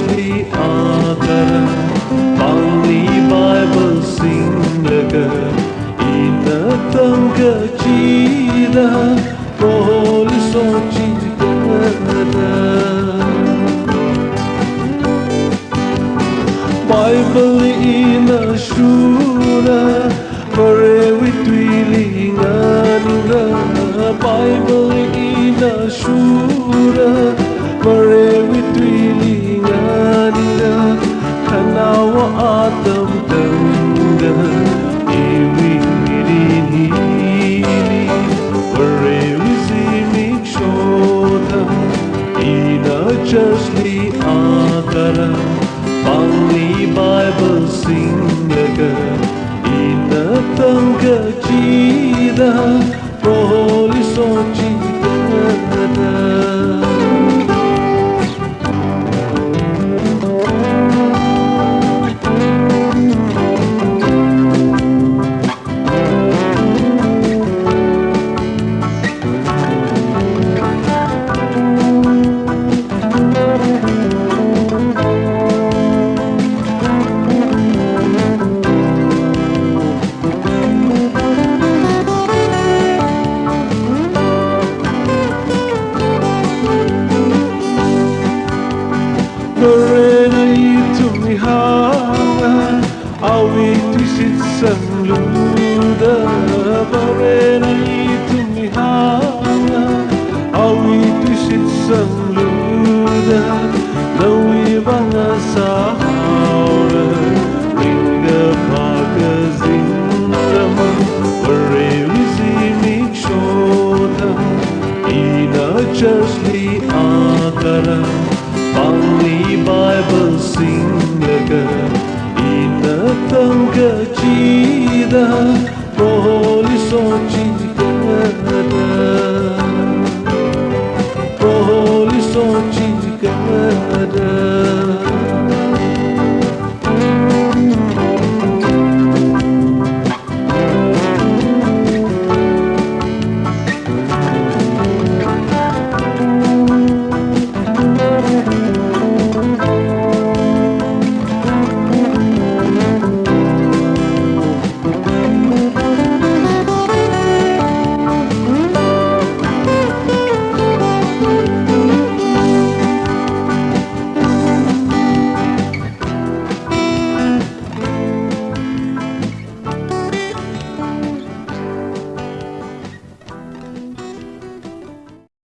justly aakara Pangli Bible singlaga Ina tanga chida Koholi sochi kada Bible ina shura Varewui twilinganura Bible ina shura Varewui twilinganura Kanawa atam tanga Iwi mirinili Varewui zimiksho Ina justly aakara Pangli Bible singlaga Ina tanga chida Koholi sochi kada Marena itu mihanga Awi twisit sangluda Marena itu mihanga Awi twisit sangluda Nawi banga sahaura Ringa pagazindam Varewui zimiksho Ina justly aakara Pangli Bible singlaga Ina tanga chida Koholi sochi kada Koholi sochi kada